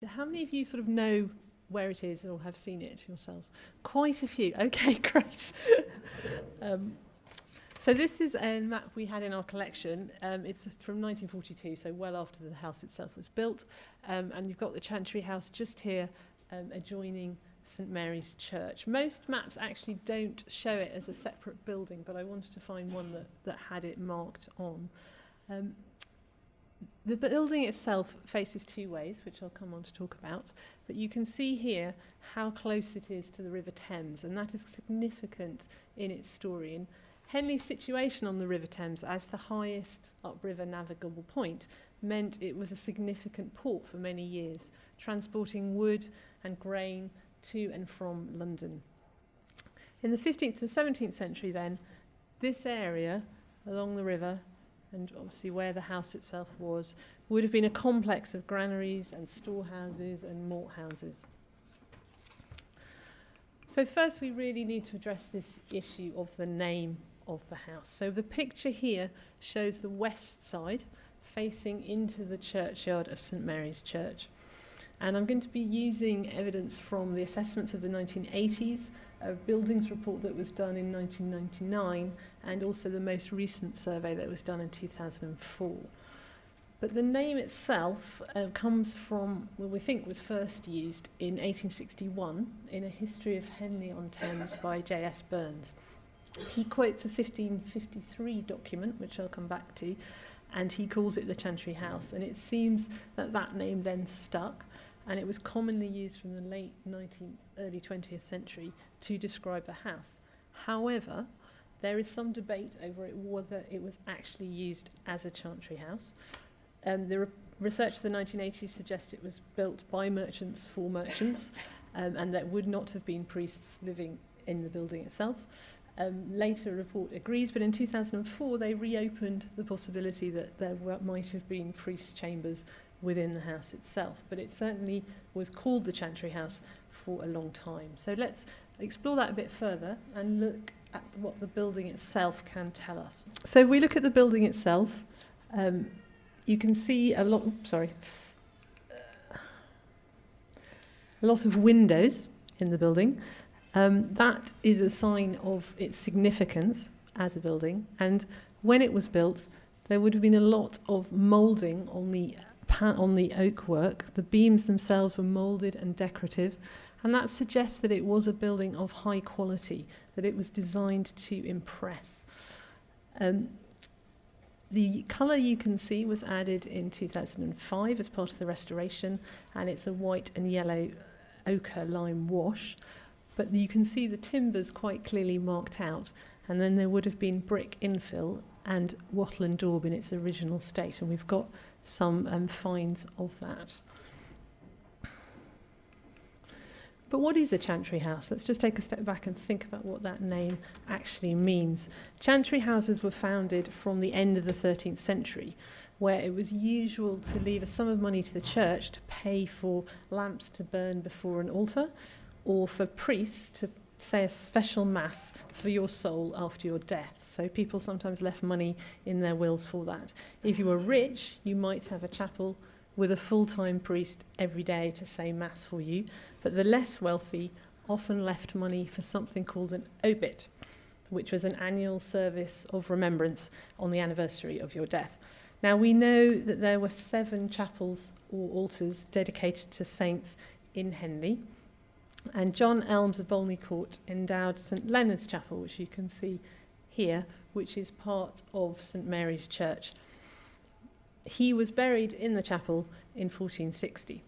How many of you sort of know where it is or have seen it yourselves? Quite a few. Okay, great. So this is a map we had in our collection. It's from 1942, so well after the house itself was built. And you've got the Chantry House just here, adjoining St Mary's Church. Most maps actually don't show it as a separate building, but I wanted to find one that had it marked on. The building itself faces two ways, which I'll come on to talk about, but you can see here how close it is to the River Thames, and that is significant in its story. And Henley's situation on the River Thames as the highest upriver navigable point meant it was a significant port for many years, transporting wood and grain to and from London. In the 15th and 17th century then, this area along the river, and obviously where the house itself was, would have been a complex of granaries and storehouses and malt houses. So first we really need to address this issue of the name of the house. So the picture here shows the west side facing into the churchyard of St Mary's Church. And I'm going to be using evidence from the assessments of the 1980s, a buildings report that was done in 1999, and also the most recent survey that was done in 2004. But the name itself comes from, well, we think was first used in 1861 in a history of Henley-on-Thames by J.S. Burns. He quotes a 1553 document, which I'll come back to, and he calls it the Chantry House. And it seems that that name then stuck, and it was commonly used from the late 19th, early 20th century to describe the house. However, there is some debate over whether it was actually used as a chantry house. The research of the 1980s suggests it was built by merchants for merchants, and that would not have been priests living in the building itself. Later a report agrees, but in 2004 they reopened the possibility that there might have been priests' chambers within the house itself, but it certainly was called the Chantry House for a long time. So let's explore that a bit further and look at what the building itself can tell us. So if we look at the building itself, you can see a lot of windows in the building. That is a sign of its significance as a building, and when it was built there would have been a lot of moulding on the oak work. The beams themselves were moulded and decorative, and that suggests that it was a building of high quality, that it was designed to impress. The colour you can see was added in 2005 as part of the restoration, and it's a white and yellow ochre lime wash. But you can see the timbers quite clearly marked out, and then there would have been brick infill and wattle and daub in its original state, and we've got some finds of that. But what is a chantry house? Let's just take a step back and think about what that name actually means. Chantry houses were founded from the end of the 13th century, where it was usual to leave a sum of money to the church to pay for lamps to burn before an altar, or for priests to say a special mass for your soul after your death. So people sometimes left money in their wills for that. If you were rich, you might have a chapel with a full-time priest every day to say mass for you, but the less wealthy often left money for something called an obit, which was an annual service of remembrance on the anniversary of your death. Now we know that there were 7 chapels or altars dedicated to saints in Henley, and John Elms of Bolney Court endowed St Leonard's Chapel, which you can see here, which is part of St Mary's Church. He was buried in the chapel in 1460.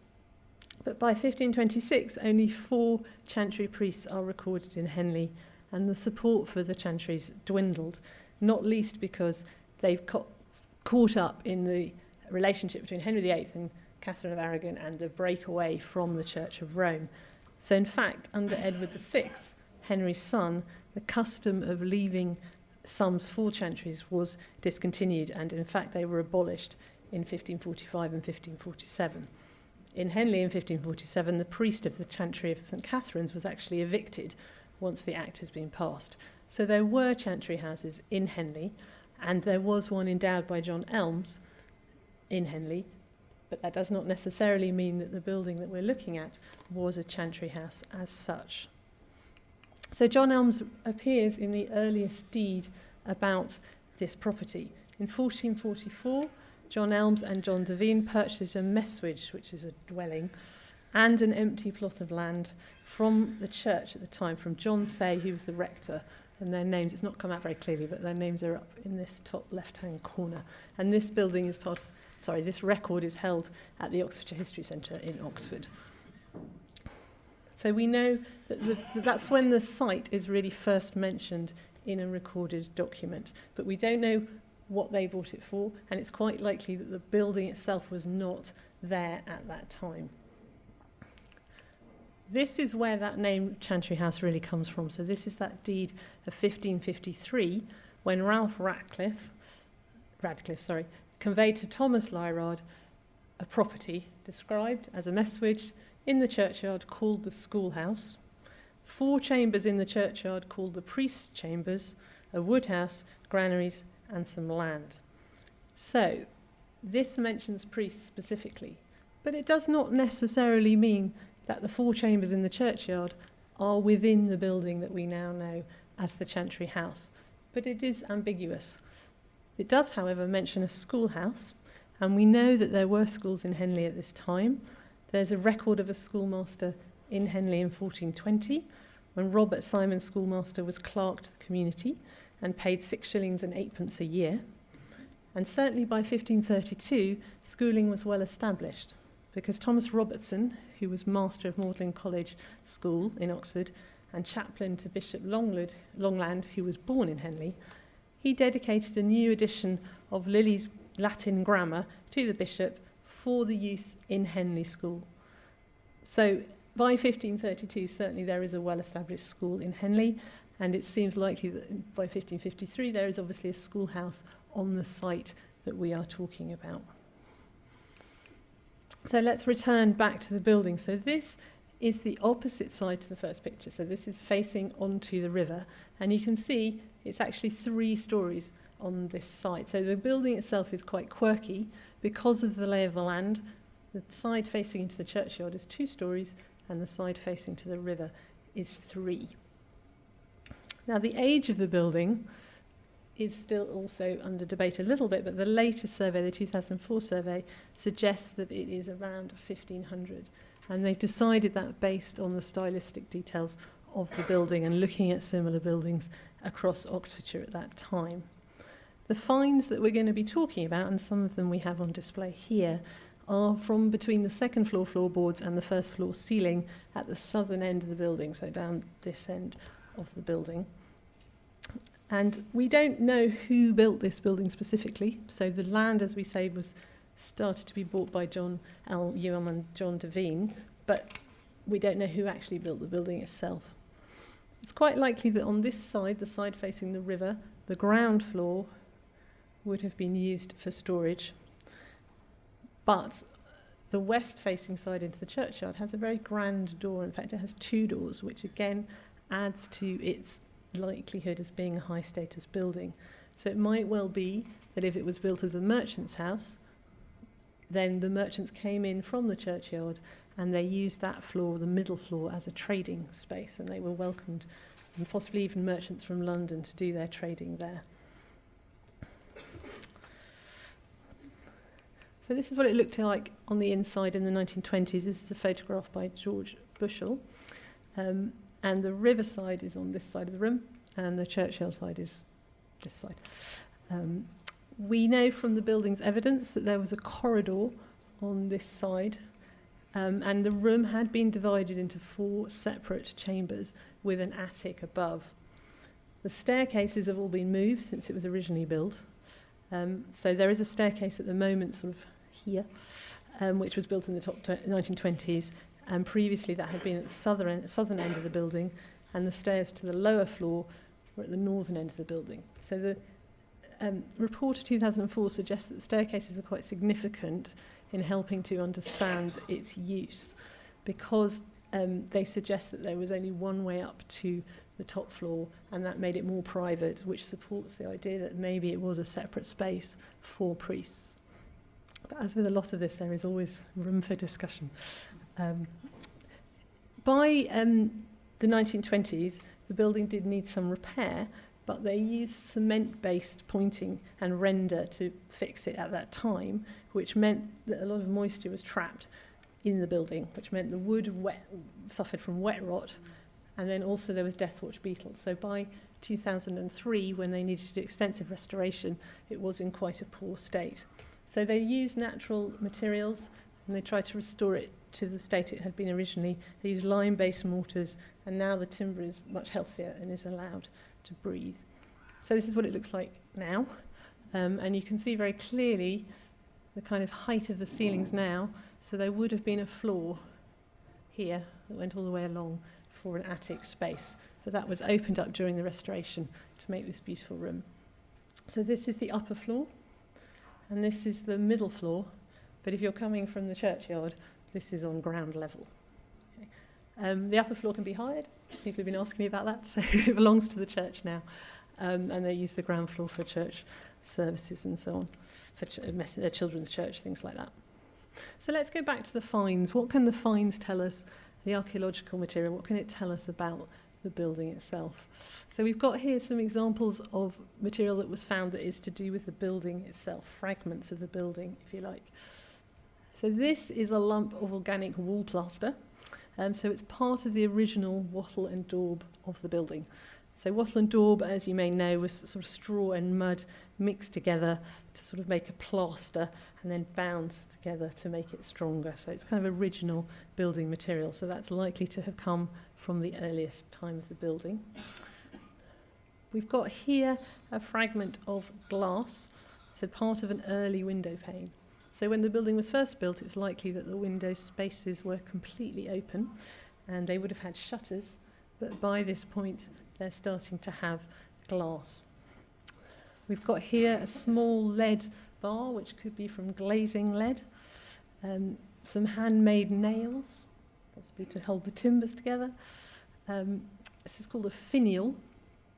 But by 1526, only 4 chantry priests are recorded in Henley, and the support for the chantries dwindled, not least because they've caught up in the relationship between Henry VIII and Catherine of Aragon and the breakaway from the Church of Rome. So in fact, under Edward VI, Henry's son, the custom of leaving sums for chantries was discontinued, and in fact they were abolished in 1545 and 1547. In Henley in 1547, the priest of the chantry of St Catherine's was actually evicted once the act has been passed. So there were chantry houses in Henley, and there was one endowed by John Elms in Henley, But that does not necessarily mean that the building that we're looking at was a chantry house as such. So John Elms appears in the earliest deed about this property. In 1444, John Elms and John Devine purchased a messuage, which is a dwelling, and an empty plot of land from the church at the time, from John Say, who was the rector. And their names, it's not come out very clearly, but their names are up in this top left-hand corner. And this building is this record is held at the Oxfordshire History Centre in Oxford. So we know that that's when the site is really first mentioned in a recorded document. But we don't know what they bought it for, and it's quite likely that the building itself was not there at that time. This is where that name Chantry House really comes from. So this is that deed of 1553, when Ralph Radcliffe, conveyed to Thomas Lyrard a property described as a messuage in the churchyard called the schoolhouse, 4 chambers in the churchyard called the priest's chambers, a woodhouse, granaries, and some land. So this mentions priests specifically, but it does not necessarily mean that the 4 chambers in the churchyard are within the building that we now know as the Chantry House, but it is ambiguous. It does, however, mention a schoolhouse, and we know that there were schools in Henley at this time. There's a record of a schoolmaster in Henley in 1420, when Robert Simon, schoolmaster, was clerk to the community and paid 6 shillings and 8 pence a year. And certainly by 1532, schooling was well established, because Thomas Robertson, who was master of Magdalen College School in Oxford and chaplain to Bishop Longland, who was born in Henley, he dedicated a new edition of Lilly's Latin grammar to the bishop for the use in Henley School. So by 1532, certainly there is a well-established school in Henley, and it seems likely that by 1553 there is obviously a schoolhouse on the site that we are talking about. So let's return back to the building. So this is the opposite side to the first picture. So this is facing onto the river, and you can see it's actually 3 stories on this side. So the building itself is quite quirky because of the lay of the land. The side facing into the churchyard is 2 stories, and the side facing to the river is 3. Now the age of the building is still also under debate a little bit, but the latest survey, the 2004 survey, suggests that it is around 1500. And they've decided that based on the stylistic details of the building and looking at similar buildings across Oxfordshire at that time. The finds that we're going to be talking about, and some of them we have on display here, are from between the second floor floorboards and the first floor ceiling at the southern end of the building, so down this end of the building. And we don't know who built this building specifically, so the land, as we say, was started to be bought by John Elm and John Devine, but we don't know who actually built the building itself. It's quite likely that on this side, the side facing the river, the ground floor would have been used for storage, but the west-facing side into the churchyard has a very grand door. In fact, it has 2 doors, which again adds to its likelihood as being a high-status building. So it might well be that if it was built as a merchant's house, then the merchants came in from the churchyard and they used that floor, the middle floor, as a trading space, and they were welcomed, and possibly even merchants from London, to do their trading there. So this is what it looked like on the inside in the 1920s. This is a photograph by George Bushell. And the riverside is on this side of the room, and the churchyard side is this side. We know from the building's evidence that there was a corridor on this side, and the room had been divided into 4 separate chambers with an attic above. The staircases have all been moved since it was originally built. So there is a staircase at the moment, sort of here, which was built in the 1920s. And previously that had been at the southern end of the building, and the stairs to the lower floor were at the northern end of the building. So the report of 2004 suggests that the staircases are quite significant in helping to understand its use, because they suggest that there was only one way up to the top floor, and that made it more private, which supports the idea that maybe it was a separate space for priests. But as with a lot of this, there is always room for discussion. By the 1920s, the building did need some repair, but they used cement-based pointing and render to fix it at that time, which meant that a lot of moisture was trapped in the building, which meant the wood suffered from wet rot, and then also there was death watch beetles. So by 2003, when they needed to do extensive restoration, it was in quite a poor state. So they used natural materials, and they tried to restore it to the state it had been originally. They used lime-based mortars, and now the timber is much healthier and is allowed to breathe. So this is what it looks like now, and you can see very clearly the kind of height of the ceilings now. So there would have been a floor here that went all the way along for an attic space, but that was opened up during the restoration to make this beautiful room. So this is the upper floor, and this is the middle floor, but if you're coming from the churchyard, this is on ground level. Okay. The upper floor can be hired. People have been asking me about that, so it belongs to the church now, and they use the ground floor for church services and so on, for children's church, things like that. So let's go back to the finds. What can the finds tell us, the archaeological material, what can it tell us about the building itself? So we've got here some examples of material that was found that is to do with the building itself, fragments of the building, if you like. So this is a lump of organic wall plaster. So it's part of the original wattle and daub of the building. So wattle and daub, as you may know, was sort of straw and mud mixed together to sort of make a plaster and then bound together to make it stronger. So it's kind of original building material. So that's likely to have come from the earliest time of the building. We've got here a fragment of glass, so part of an early window pane. So when the building was first built, it's likely that the window spaces were completely open and they would have had shutters, but by this point they're starting to have glass. We've got here a small lead bar, which could be from glazing lead, some handmade nails, possibly to hold the timbers together. This is called a finial.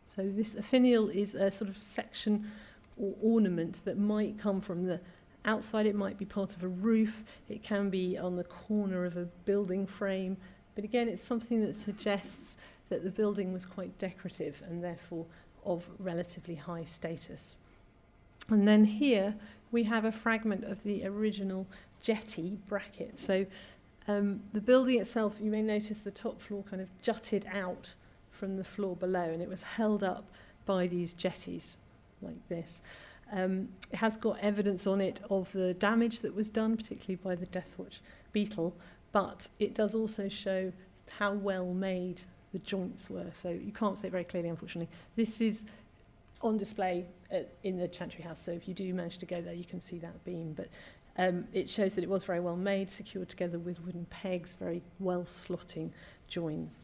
So a finial is a sort of section or ornament that might come from the outside. It might be part of a roof, it can be on the corner of a building frame, but again it's something that suggests that the building was quite decorative and therefore of relatively high status. And then here we have a fragment of the original jetty bracket. So the building itself, you may notice the top floor kind of jutted out from the floor below, and it was held up by these jetties like this. It has got evidence on it of the damage that was done, particularly by the deathwatch beetle, but it does also show how well made the joints were. So you can't see it very clearly, unfortunately. This is on display in the Chantry House, so if you do manage to go there, you can see that beam. But it shows that it was very well made, secured together with wooden pegs, very well slotting joins.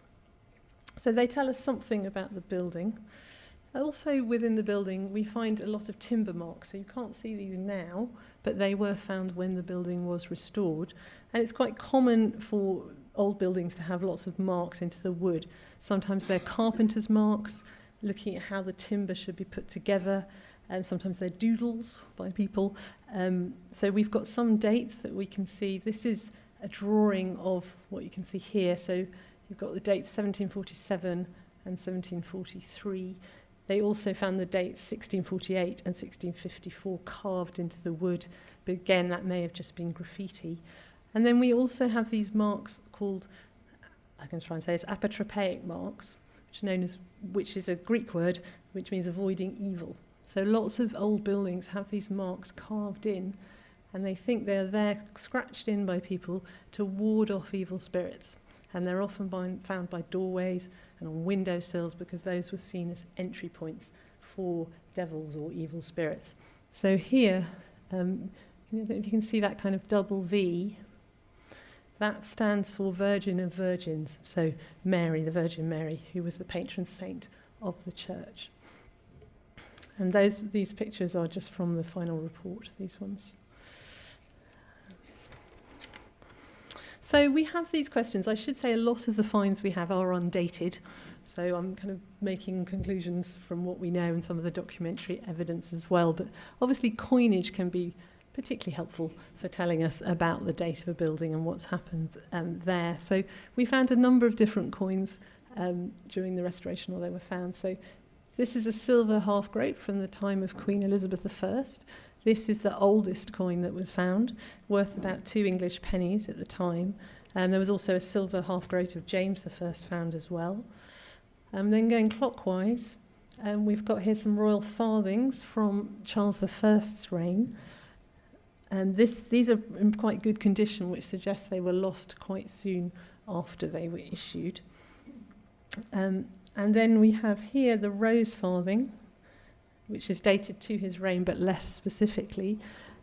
So they tell us something about the building. Also within the building, we find a lot of timber marks. So you can't see these now, but they were found when the building was restored. And it's quite common for old buildings to have lots of marks into the wood. Sometimes they're carpenter's marks, looking at how the timber should be put together. Sometimes they're doodles by people. So we've got some dates that we can see. This is a drawing of what you can see here. So you've got the dates 1747 and 1743. They also found the dates 1648 and 1654 carved into the wood, but again, that may have just been graffiti. And then we also have these marks called, I can try and say it's apotropaic marks, which is a Greek word, which means avoiding evil. So lots of old buildings have these marks carved in, and they think they're there scratched in by people to ward off evil spirits. And they're often found by doorways and on windowsills because those were seen as entry points for devils or evil spirits. So here, I don't know if you can see that kind of double V. That stands for Virgin of Virgins. So Mary, the Virgin Mary, who was the patron saint of the church. And these pictures are just from the final report, these ones. So we have these questions. I should say a lot of the finds we have are undated. So I'm kind of making conclusions from what we know and some of the documentary evidence as well. But obviously coinage can be particularly helpful for telling us about the date of a building and what's happened there. So we found a number of different coins during the restoration, or they were found. So this is a silver half-groat from the time of Queen Elizabeth I. This is the oldest coin that was found, worth about 2 English pennies at the time. There was also a silver half-groat of James I found as well. Then going clockwise, we've got here some royal farthings from Charles I's reign. These are in quite good condition, which suggests they were lost quite soon after they were issued. And then we have here the rose farthing, which is dated to his reign, but less specifically.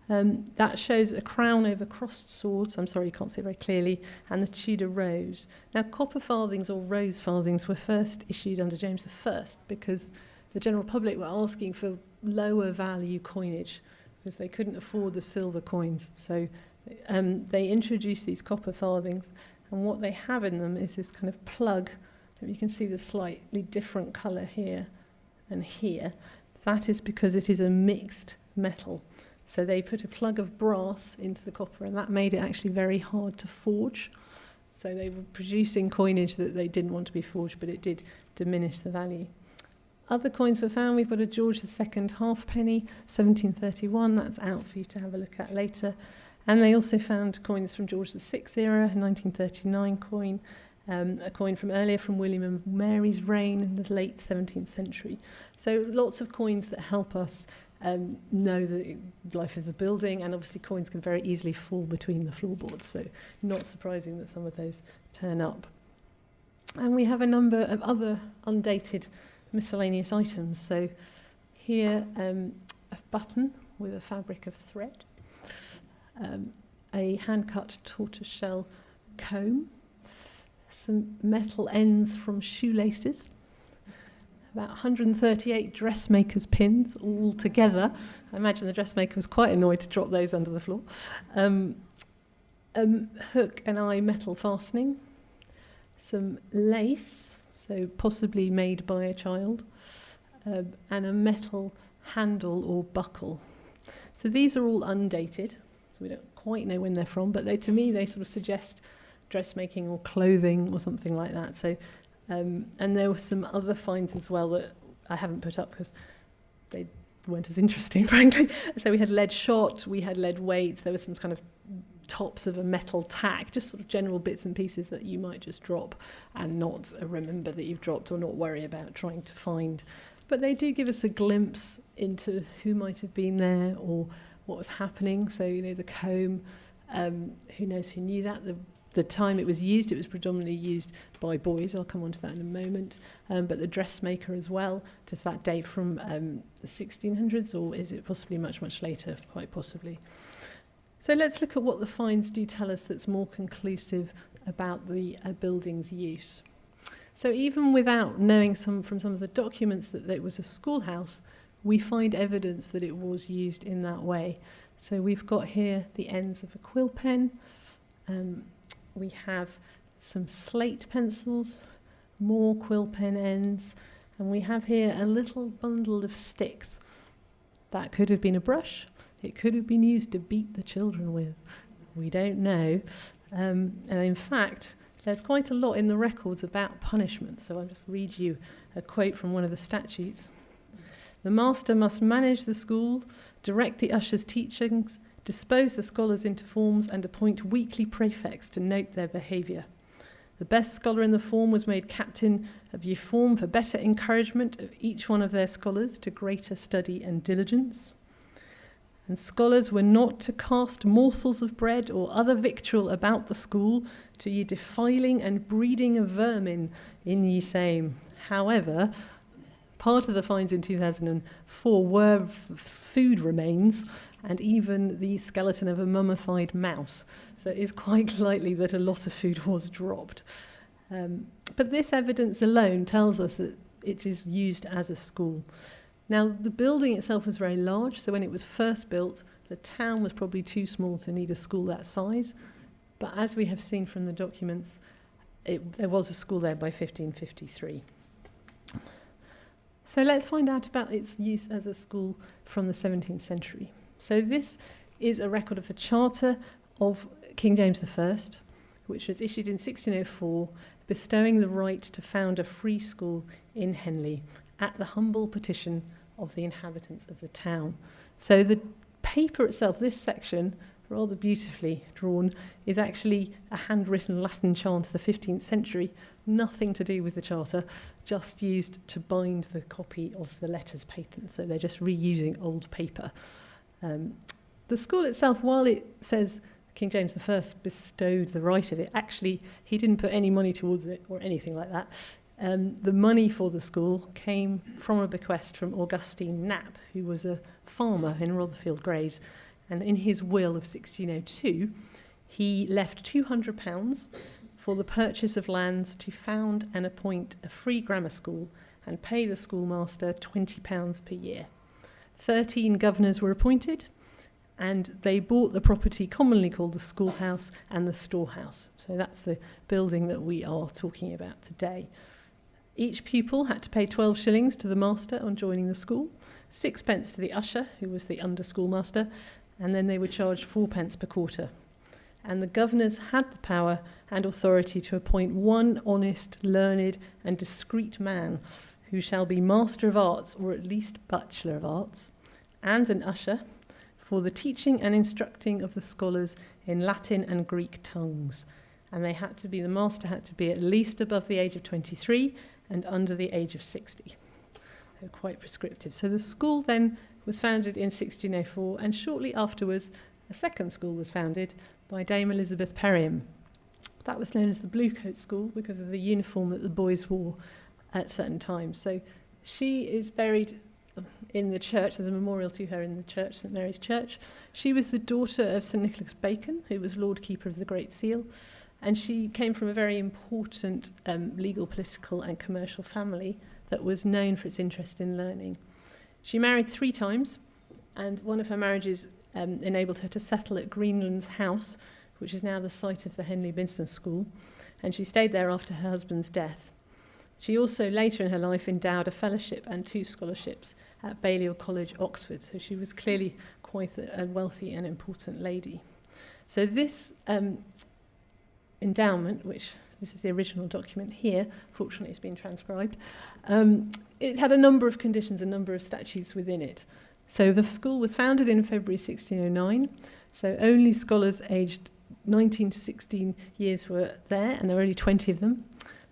That shows a crown over crossed swords, I'm sorry you can't see it very clearly, and the Tudor rose. Now, copper farthings or rose farthings were first issued under James I because the general public were asking for lower value coinage because they couldn't afford the silver coins. So they introduced these copper farthings, and what they have in them is this kind of plug. You can see the slightly different colour here and here. That is because it is a mixed metal. So they put a plug of brass into the copper, and that made it actually very hard to forge. So they were producing coinage that they didn't want to be forged, but it did diminish the value. Other coins were found. We've got a George II halfpenny, 1731. That's out for you to have a look at later. And they also found coins from George VI era, a 1939 coin, a coin from earlier from William and Mary's reign in the late 17th century. So lots of coins that help us know the life of the building, and obviously coins can very easily fall between the floorboards, so not surprising that some of those turn up. And we have a number of other undated miscellaneous items. So here, a button with a fabric of thread, a hand-cut tortoiseshell comb, some metal ends from shoelaces, about 138 dressmaker's pins all together. I imagine the dressmaker was quite annoyed to drop those under the floor. Hook and eye metal fastening, some lace, so possibly made by a child, and a metal handle or buckle. So these are all undated, so we don't quite know when they're from, but to me they sort of suggest dressmaking or clothing or something like that. So, and there were some other finds as well that I haven't put up because they weren't as interesting, frankly. So we had lead shot, we had lead weights, there were some kind of tops of a metal tack, just sort of general bits and pieces that you might just drop and not remember that you've dropped or not worry about trying to find. But they do give us a glimpse into who might have been there or what was happening. So, you know, the comb, who knows who knew that. The time it was used predominantly used by boys. I'll come on to that in a moment. But the dressmaker as well, does that date from the 1600s, or is it possibly much, much later? Quite possibly. So let's look at what the finds do tell us that's more conclusive about the building's use. So even without knowing from some of the documents that it was a schoolhouse, we find evidence that it was used in that way. So we've got here the ends of a quill pen. We have some slate pencils, more quill pen ends, and we have here a little bundle of sticks. That could have been a brush. It could have been used to beat the children with. We don't know. And in fact, there's quite a lot in the records about punishment. So I'll just read you a quote from one of the statutes. The master must manage the school, direct the ushers' teachings, dispose the scholars into forms, and appoint weekly prefects to note their behaviour. The best scholar in the form was made captain of ye form for better encouragement of each one of their scholars to greater study and diligence. And scholars were not to cast morsels of bread or other victual about the school, to ye defiling and breeding of vermin in ye same. However, part of the finds in 2004 were food remains and even the skeleton of a mummified mouse. So it is quite likely that a lot of food was dropped. But this evidence alone tells us that it is used as a school. Now, the building itself was very large, so when it was first built, the town was probably too small to need a school that size. But as we have seen from the documents, there was a school there by 1553. So let's find out about its use as a school from the 17th century. So this is a record of the Charter of King James I, which was issued in 1604, bestowing the right to found a free school in Henley at the humble petition of the inhabitants of the town. So the paper itself, this section, rather beautifully drawn, is actually a handwritten Latin chant of the 15th century, nothing to do with the Charter, just used to bind the copy of the letters patent. So they're just reusing old paper. The school itself, while it says King James I bestowed the right of it, actually he didn't put any money towards it or anything like that. The money for the school came from a bequest from Augustine Knapp, who was a farmer in Rotherfield Grays. And in his will of 1602, he left £200 for the purchase of lands to found and appoint a free grammar school and pay the schoolmaster £20 per year. 13 governors were appointed, and they bought the property commonly called the schoolhouse and the storehouse. So that's the building that we are talking about today. Each pupil had to pay 12 shillings to the master on joining the school, 6p to the usher, who was the under schoolmaster, and then they were charged 4p per quarter. And the governors had the power and authority to appoint one honest, learned, and discreet man who shall be Master of Arts, or at least Bachelor of Arts, and an usher for the teaching and instructing of the scholars in Latin and Greek tongues. And the master had to be at least above the age of 23 and under the age of 60. They're quite prescriptive. So the school then was founded in 1604, and shortly afterwards a second school was founded by Dame Elizabeth Perriham. That was known as the Bluecoat School because of the uniform that the boys wore at certain times. So she is buried in the church. There's a memorial to her in the church, St Mary's Church. She was the daughter of Sir Nicholas Bacon, who was Lord Keeper of the Great Seal, and she came from a very important legal, political and commercial family that was known for its interest in learning. She married 3 times, and one of her marriages enabled her to settle at Greenland's house, which is now the site of the Henley Business School, and she stayed there after her husband's death. She also later in her life endowed a fellowship and 2 scholarships at Balliol College, Oxford, so she was clearly quite a wealthy and important lady. So this endowment, which this is the original document here, fortunately it's been transcribed, it had a number of conditions, a number of statutes within it. So the school was founded in February 1609, so only scholars aged 19 to 16 years were there, and there were only 20 of them.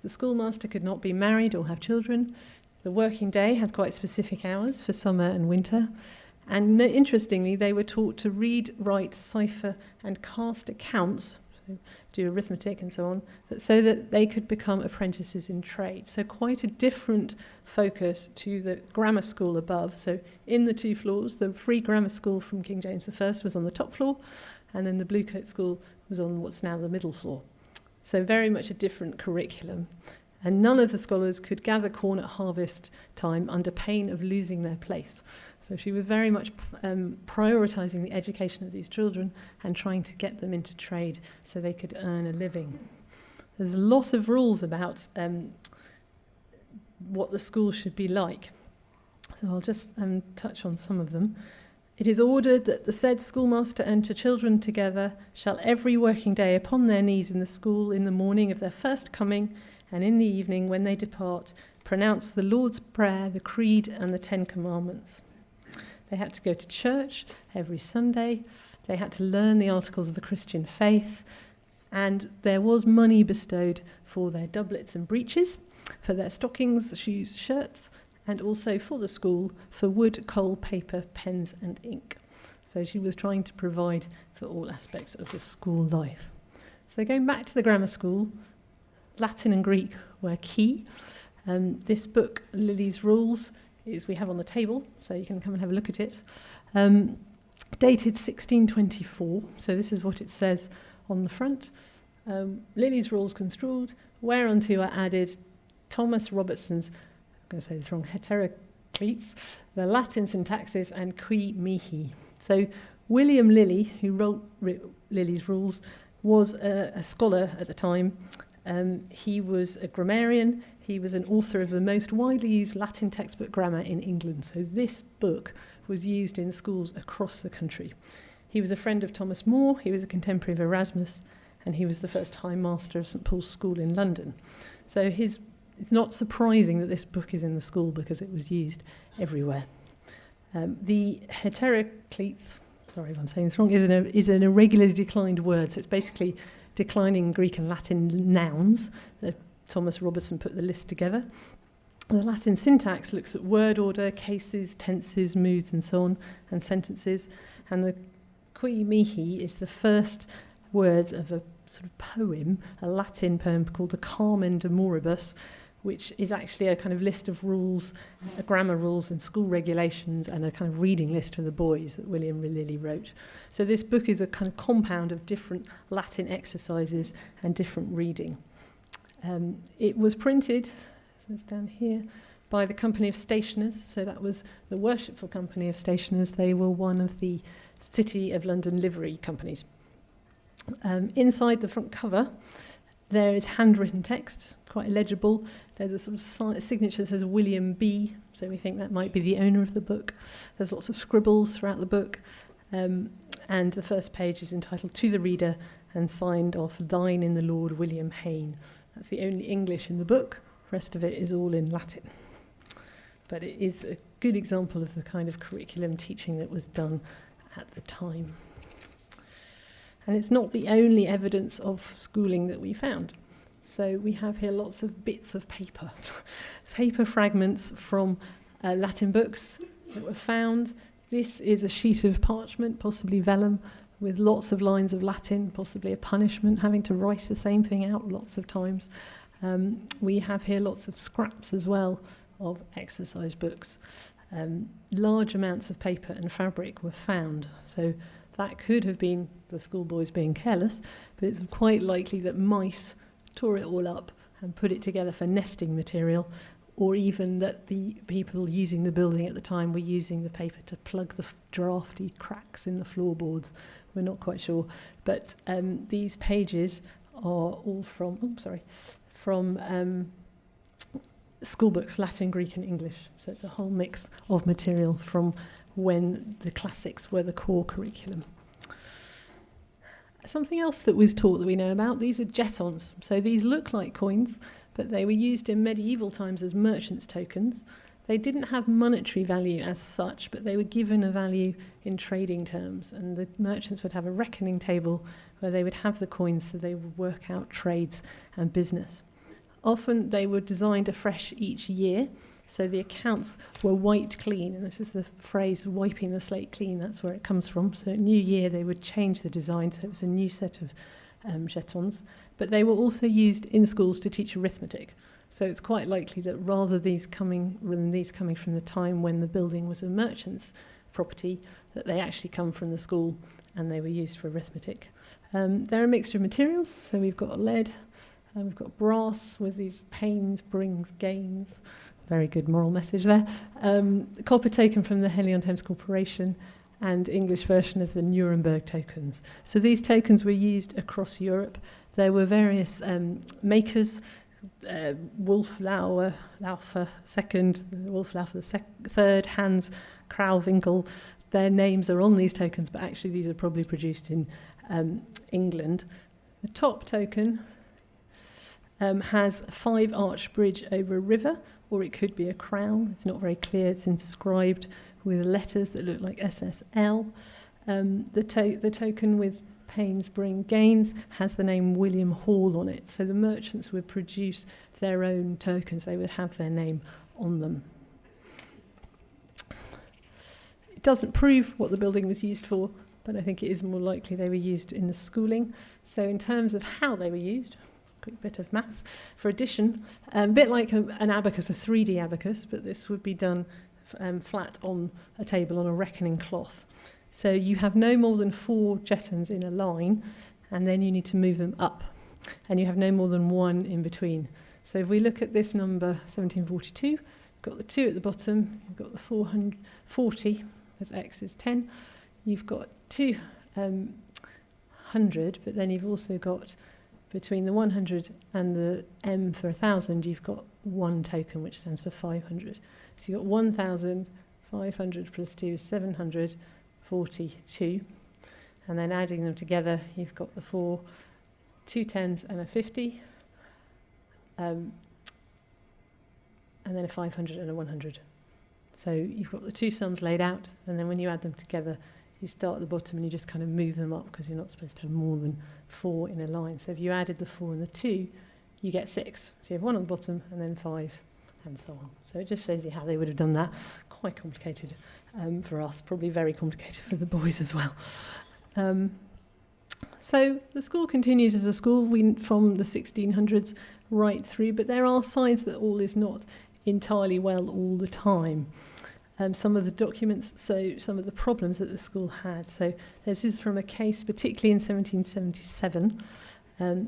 The schoolmaster could not be married or have children. The working day had quite specific hours for summer and winter. And interestingly, they were taught to read, write, cipher, and cast accounts, so do arithmetic and so on, so that they could become apprentices in trade. So quite a different focus to the grammar school above. So in the 2 floors, the free grammar school from King James I was on the top floor, and then the Bluecoat School was on what's now the middle floor. So very much a different curriculum. And none of the scholars could gather corn at harvest time under pain of losing their place. So she was very much prioritising the education of these children and trying to get them into trade so they could earn a living. There's a lot of rules about what the school should be like. So I'll just touch on some of them. It is ordered that the said schoolmaster enter children together shall every working day upon their knees in the school in the morning of their first coming, and in the evening when they depart, pronounce the Lord's Prayer, the Creed, and the 10 Commandments. They had to go to church every Sunday. They had to learn the articles of the Christian faith, and there was money bestowed for their doublets and breeches, for their stockings, shoes, shirts, and also for the school for wood, coal, paper, pens, and ink. So she was trying to provide for all aspects of the school life. So going back to the grammar school, Latin and Greek were key. This book, Lily's Rules, is we have on the table, so you can come and have a look at it. Dated 1624, so this is what it says on the front. Lily's Rules construed, whereunto are added Thomas Robertson's, I'm going to say this wrong, heteroclites, the Latin syntaxis, and qui mihi. So William Lilly, who wrote Lily's Rules, was a scholar at the time. He was a grammarian. He was an author of the most widely used Latin textbook grammar in England. So this book was used in schools across the country. He was a friend of Thomas More, he was a contemporary of Erasmus, and he was the first High Master of St Paul's School in London. So it's not surprising that this book is in the school because it was used everywhere. The heterocletes, sorry if I'm saying this wrong, is an irregularly declined word. So it's basically declining Greek and Latin nouns. Thomas Robertson put the list together. The Latin syntax looks at word order, cases, tenses, moods, and so on, and sentences. And the qui mihi is the first words of a sort of poem, a Latin poem called the Carmen de Moribus, which is actually a kind of list of rules, grammar rules and school regulations, and a kind of reading list for the boys that William Lilly wrote. So this book is a kind of compound of different Latin exercises and different reading. It was printed, so it's down here, by the Company of Stationers. So that was the Worshipful Company of Stationers. They were one of the City of London livery companies. Inside the front cover, there is handwritten text, quite illegible. There's a sort of signature that says William B, so we think that might be the owner of the book. There's lots of scribbles throughout the book, and the first page is entitled To the Reader and signed off, Thine in the Lord, William Hayne. That's the only English in the book. The rest of it is all in Latin. But it is a good example of the kind of curriculum teaching that was done at the time. And it's not the only evidence of schooling that we found. So we have here lots of bits of paper, paper fragments from Latin books that were found. This is a sheet of parchment, possibly vellum, with lots of lines of Latin, possibly a punishment, having to write the same thing out lots of times. We have here lots of scraps as well of exercise books. Large amounts of paper and fabric were found. So that could have been the schoolboys being careless, but it's quite likely that mice tore it all up and put it together for nesting material, or even that the people using the building at the time were using the paper to plug the drafty cracks in the floorboards. We're not quite sure. But these pages are all from school books, Latin, Greek and English. So it's a whole mix of material from when the classics were the core curriculum. Something else that was taught that we know about, these are jetons. So these look like coins, but they were used in medieval times as merchants' tokens. They didn't have monetary value as such, but they were given a value in trading terms, and the merchants would have a reckoning table where they would have the coins so they would work out trades and business. Often they were designed afresh each year, so the accounts were wiped clean, and this is the phrase, wiping the slate clean, that's where it comes from. So New Year they would change the design, so it was a new set of jetons. But they were also used in schools to teach arithmetic. So it's quite likely that rather than these coming from the time when the building was a merchant's property, that they actually come from the school and they were used for arithmetic. They're a mixture of materials, so we've got lead, we've got brass with these pains brings gains. Very good moral message there. Copper taken from the Henley-on-Thames Corporation, and English version of the Nuremberg tokens. So these tokens were used across Europe. There were various makers, Wolf-Laufer second, Wolf-Laufer third, Hans Krauwinkel. Their names are on these tokens, but actually these are probably produced in England. The top token has a 5-arch bridge over a river, or it could be a crown. It's not very clear. It's inscribed with letters that look like SSL. The token with pains bring gains has the name William Hall on it. So the merchants would produce their own tokens. They would have their name on them. It doesn't prove what the building was used for, but I think it is more likely they were used in the schooling. So in terms of how they were used, quick bit of maths, for addition, a bit like an abacus, a 3D abacus, but this would be done flat on a table on a reckoning cloth. So you have no more than 4 jetons in a line, and then you need to move them up, and you have no more than 1 in between. So if we look at this number, 1742, you've got the 2 at the bottom, you've got the 440, because x is 10, you've got 200, but then you've also got between the 100 and the M for 1,000, you've got 1 token, which stands for 500. So you've got 1,500 plus 2 is 742. and then adding them together, you've got the 4, 2 10s and a 50, and then a 500 and a 100. So you've got the two sums laid out, and then when you add them together, you start at the bottom and you just kind of move them up, because you're not supposed to have more than 4 in a line. So if you added the 4 and the 2, you get 6. So you have 1 on the bottom and then 5, and so on. So it just shows you how they would have done that. Quite complicated for us, probably very complicated for the boys as well. So the school continues as a school from the 1600s right through, but there are signs that all is not entirely well all the time. Some of the documents, so some of the problems that the school had. So this is from a case, particularly in 1777,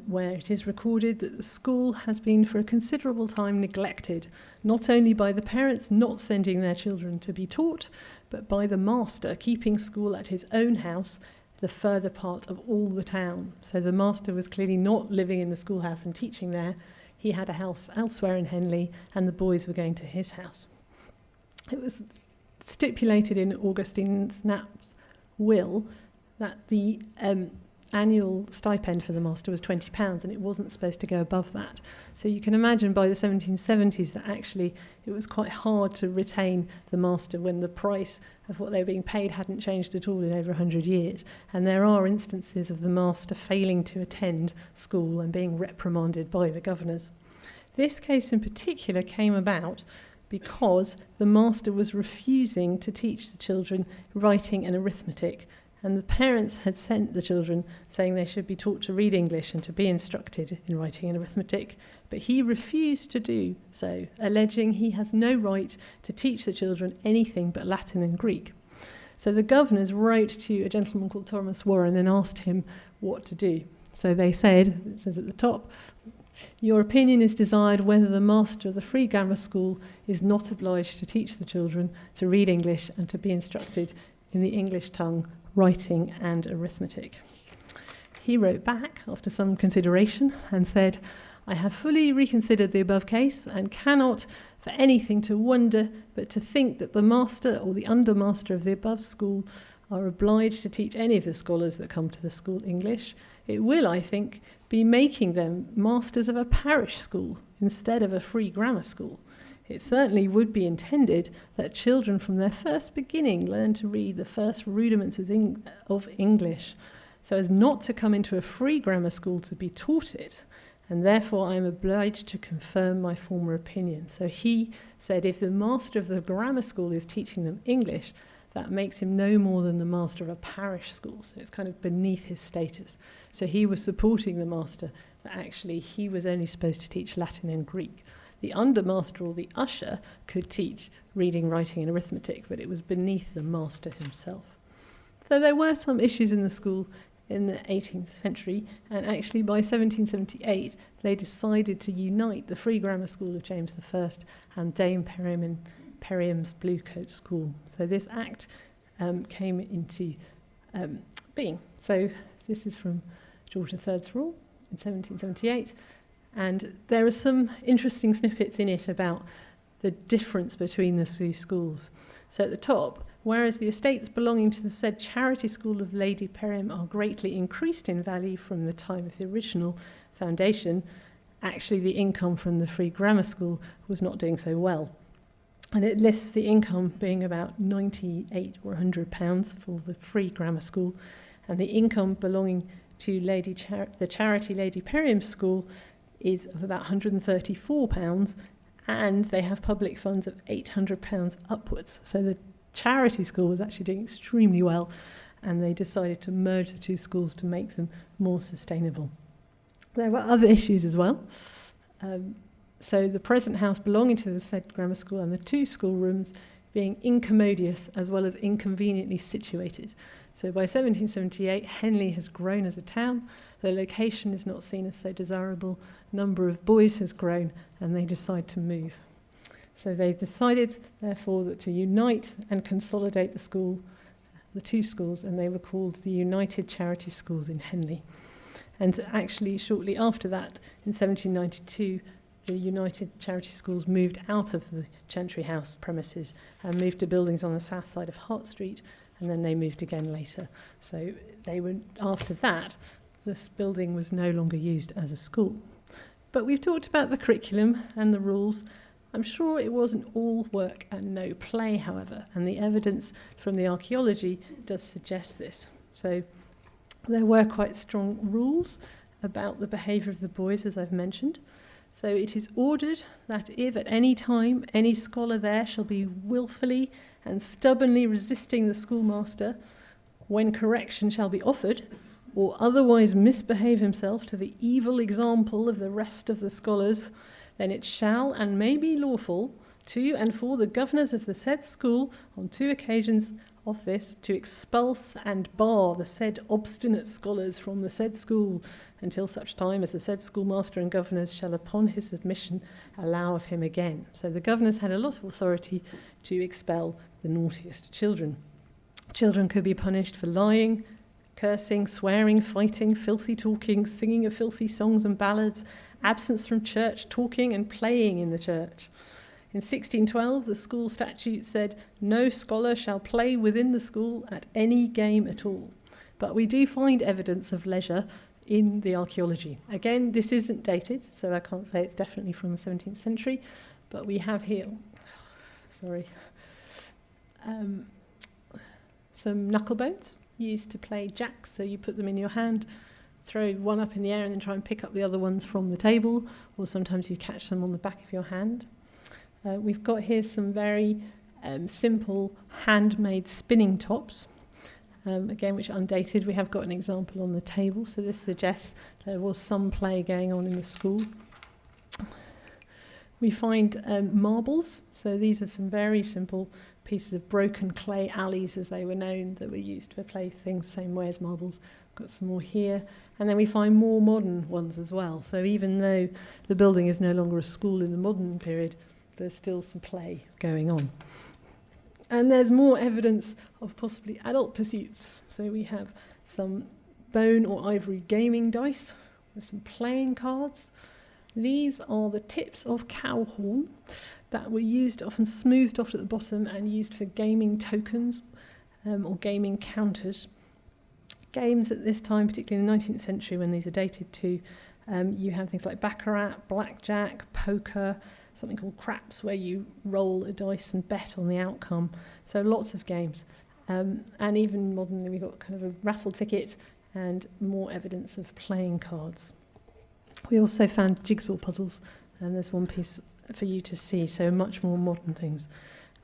where it is recorded that the school has been for a considerable time neglected, not only by the parents not sending their children to be taught, but by the master keeping school at his own house, the further part of all the town. So the master was clearly not living in the schoolhouse and teaching there. He had a house elsewhere in Henley, and the boys were going to his house. It was stipulated in Augustine Snap's will that the annual stipend for the master was £20, and it wasn't supposed to go above that. So you can imagine by the 1770s that actually it was quite hard to retain the master when the price of what they were being paid hadn't changed at all in over 100 years. And there are instances of the master failing to attend school and being reprimanded by the governors. This case in particular came about because the master was refusing to teach the children writing and arithmetic, and the parents had sent the children saying they should be taught to read English and to be instructed in writing and arithmetic, but he refused to do so, alleging he has no right to teach the children anything but Latin and Greek. So the governors wrote to a gentleman called Thomas Warren and asked him what to do. So they said, it says at the top, "Your opinion is desired whether the master of the free grammar school is not obliged to teach the children to read English and to be instructed in the English tongue, writing and arithmetic." He wrote back after some consideration and said, "I have fully reconsidered the above case and cannot for anything to wonder but to think that the master or the undermaster of the above school are obliged to teach any of the scholars that come to the school English. It will, I think, be making them masters of a parish school instead of a free grammar school. It certainly would be intended that children from their first beginning learn to read the first rudiments of English, so as not to come into a free grammar school to be taught it, and therefore I am obliged to confirm my former opinion." So he said if the master of the grammar school is teaching them English, that makes him no more than the master of a parish school, so it's kind of beneath his status. So he was supporting the master that actually he was only supposed to teach Latin and Greek. The undermaster or the usher could teach reading, writing and arithmetic, but it was beneath the master himself. So there were some issues in the school in the 18th century, and actually by 1778 they decided to unite the Free Grammar School of James I and Dame Perriam's Blue Coat School. So this act came into being. So this is from George III's rule in 1778. And there are some interesting snippets in it about the difference between the two schools. So at the top, whereas the estates belonging to the said charity school of Lady Perriam are greatly increased in value from the time of the original foundation, actually the income from the free grammar school was not doing so well. And it lists the income being about £98 or £100 for the free grammar school, and the income belonging to the charity Lady Perriam School is of about £134, and they have public funds of £800 upwards. So the charity school was actually doing extremely well, and they decided to merge the two schools to make them more sustainable. There were other issues as well. So the present house belonging to the said grammar school and the two schoolrooms being incommodious as well as inconveniently situated. So by 1778, Henley has grown as a town. The location is not seen as so desirable. Number of boys has grown, and they decide to move. So they decided, therefore, that to unite and consolidate the two schools, and they were called the United Charity Schools in Henley. And actually, shortly after that, in 1792, the United Charity Schools moved out of the Chantry House premises and moved to buildings on the south side of Hart Street, and then they moved again later. So they were, after that, this building was no longer used as a school. But we've talked about the curriculum and the rules. I'm sure it wasn't all work and no play, however, and the evidence from the archaeology does suggest this. So there were quite strong rules about the behaviour of the boys, as I've mentioned. So it is ordered that if at any time any scholar there shall be wilfully and stubbornly resisting the schoolmaster, when correction shall be offered, or otherwise misbehave himself to the evil example of the rest of the scholars, then it shall and may be lawful to and for the governors of the said school on 2 occasions of this to expulse and bar the said obstinate scholars from the said school until such time as the said schoolmaster and governors shall upon his submission allow of him again. So the governors had a lot of authority to expel the naughtiest children. Children could be punished for lying, cursing, swearing, fighting, filthy talking, singing of filthy songs and ballads, absence from church, talking and playing in the church. In 1612, the school statute said, no scholar shall play within the school at any game at all. But we do find evidence of leisure in the archaeology. Again, this isn't dated, so I can't say it's definitely from the 17th century, but we have here, some knuckle bones used to play jacks, so you put them in your hand, throw one up in the air and then try and pick up the other ones from the table, or sometimes you catch them on the back of your hand. We've got here some very simple handmade spinning tops, again, which are undated. We have got an example on the table, so this suggests there was some play going on in the school. We find marbles, so these are some very simple pieces of broken clay alleys, as they were known, that were used for clay things, same way as marbles. Got some more here. And then we find more modern ones as well. So even though the building is no longer a school in the modern period, there's still some play going on. And there's more evidence of possibly adult pursuits. So we have some bone or ivory gaming dice with some playing cards. These are the tips of cow horn that were used, often smoothed off at the bottom and used for gaming tokens or gaming counters. Games at this time, particularly in the 19th century when these are dated to, you have things like baccarat, blackjack, poker, something called craps, where you roll a dice and bet on the outcome. So lots of games. And even modernly, we've got kind of a raffle ticket and more evidence of playing cards. We also found jigsaw puzzles, and there's one piece for you to see, so much more modern things.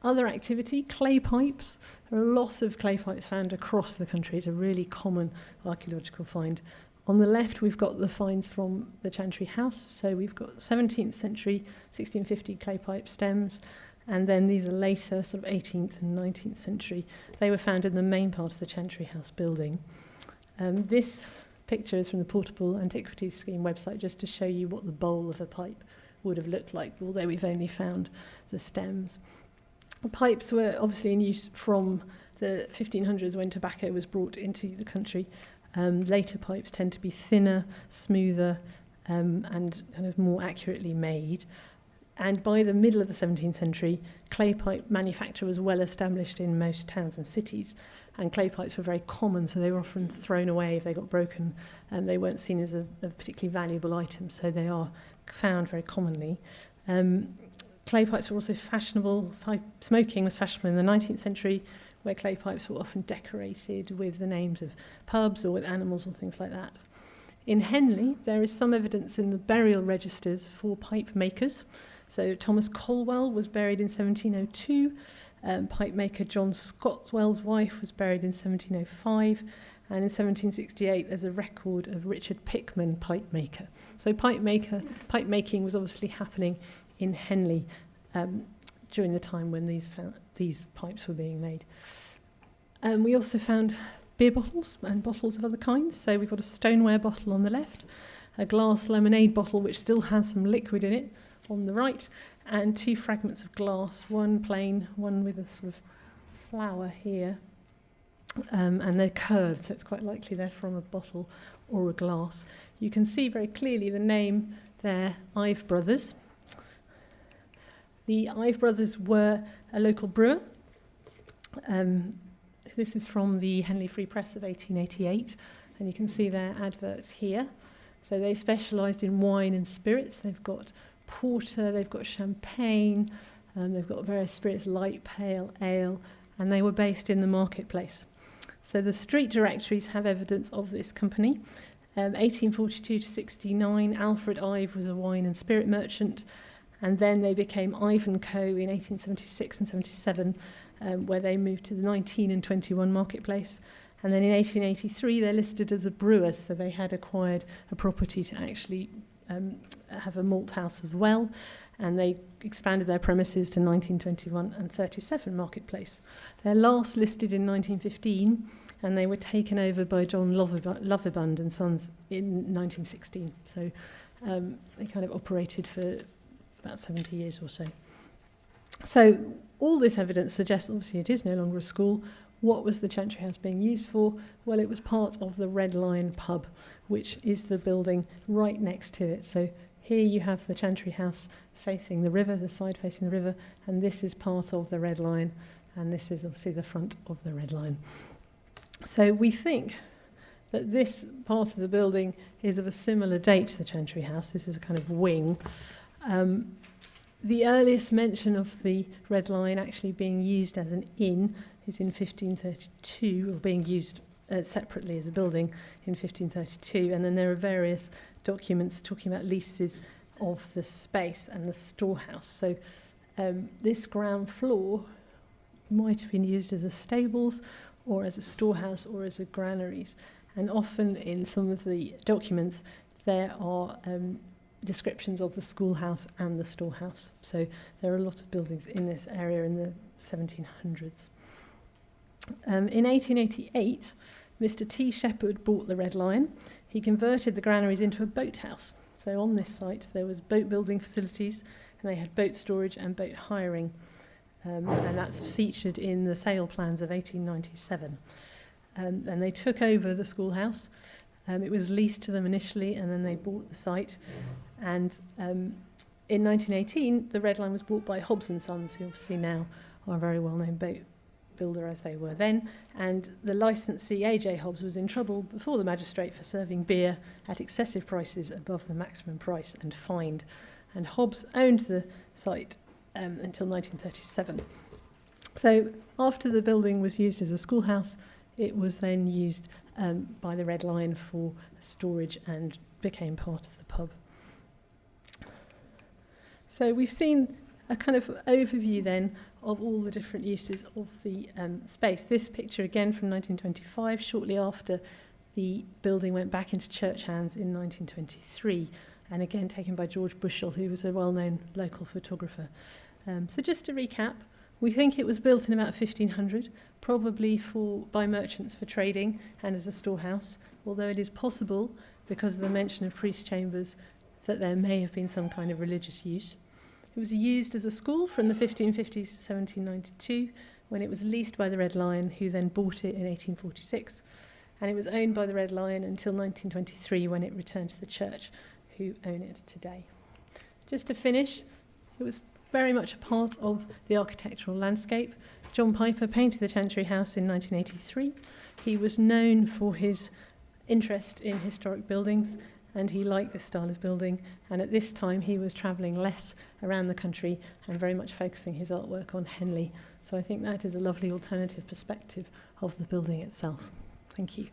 Other activity, clay pipes. There are lots of clay pipes found across the country. It's a really common archaeological find. On the left, we've got the finds from the Chantry House. So we've got 17th century, 1650 clay pipe stems, and then these are later, sort of 18th and 19th century. They were found in the main part of the Chantry House building. This picture is from the Portable Antiquities Scheme website, just to show you what the bowl of a pipe would have looked like, although we've only found the stems. The pipes were obviously in use from the 1500s when tobacco was brought into the country. Later pipes tend to be thinner, smoother, and kind of more accurately made. And by the middle of the 17th century, clay pipe manufacture was well established in most towns and cities. And clay pipes were very common, so they were often thrown away if they got broken, and they weren't seen as a particularly valuable item, so they are found very commonly. Clay pipes were also fashionable. Smoking was fashionable in the 19th century, where clay pipes were often decorated with the names of pubs or with animals or things like that. In Henley, there is some evidence in the burial registers for pipe makers. So Thomas Colwell was buried in 1702. Pipe maker John Scotswell's wife was buried in 1705. And in 1768, there's a record of Richard Pickman, pipe maker. So pipe making was obviously happening in Henley during the time when these pipes were being made. We also found beer bottles and bottles of other kinds. So we've got a stoneware bottle on the left, a glass lemonade bottle which still has some liquid in it on the right, and 2 fragments of glass, one plain, one with a sort of flower here. And they're curved, so it's quite likely they're from a bottle or a glass. You can see very clearly the name there, Ive Brothers. The Ive Brothers were a local brewer This is from the Henley Free Press of 1888, and you can see their advert here. So they specialised in wine and spirits. They've got porter, they've got champagne, they've got various spirits, light, pale, ale, and they were based in the marketplace. So the street directories have evidence of this company. 1842 to 69, Alfred Ive was a wine and spirit merchant, and then they became Ive and Co. in 1876 and 77, where they moved to the 19 and 21 marketplace. And then in 1883, they're listed as a brewer, so they had acquired a property to actually have a malt house as well, and they expanded their premises to 1921 and 37 marketplace. They're last listed in 1915, and they were taken over by John Lovibund and Sons in 1916. So they kind of operated for about 70 years or so. So all this evidence suggests, obviously, it is no longer a school. What was the Chantry House being used for? Well, it was part of the Red Lion pub, which is the building right next to it. So here you have the Chantry House facing the river, the side facing the river, and this is part of the Red Lion, and this is obviously the front of the Red Lion. So we think that this part of the building is of a similar date to the Chantry House. This is a kind of wing. The earliest mention of the Red Lion actually being used as an inn is in 1532, or being used separately as a building in 1532. And then there are various documents talking about leases of the space and the storehouse. So this ground floor might have been used as a stables or as a storehouse or as a granaries. And often in some of the documents there are descriptions of the schoolhouse and the storehouse. So there are a lot of buildings in this area in the 1700s. In 1888, Mr. T. Shepherd bought the Red Lion. He converted the granaries into a boathouse. So on this site there was boat building facilities, and they had boat storage and boat hiring. And that's featured in the sale plans of 1897. And they took over the schoolhouse. It was leased to them initially, and then they bought the site. And in 1918, the Red Lion was bought by Hobbs and Sons, who obviously now are a very well-known boat builder as they were then. And the licensee, A.J. Hobbs, was in trouble before the magistrate for serving beer at excessive prices above the maximum price and fined. And Hobbs owned the site until 1937. So after the building was used as a schoolhouse, it was then used by the Red Lion for storage and became part of the pub. So we've seen a kind of overview then of all the different uses of the space. This picture again from 1925, shortly after the building went back into church hands in 1923, and again taken by George Bushell, who was a well-known local photographer. So just to recap, we think it was built in about 1500, probably by merchants for trading and as a storehouse, although it is possible, because of the mention of priest chambers, that there may have been some kind of religious use. It was used as a school from the 1550s to 1792, when it was leased by the Red Lion, who then bought it in 1846. And it was owned by the Red Lion until 1923, when it returned to the church, who own it today. Just to finish, it was very much a part of the architectural landscape. John Piper painted the Chantry House in 1983. He was known for his interest in historic buildings, and he liked this style of building. And at this time, he was travelling less around the country and very much focusing his artwork on Henley. So I think that is a lovely alternative perspective of the building itself. Thank you.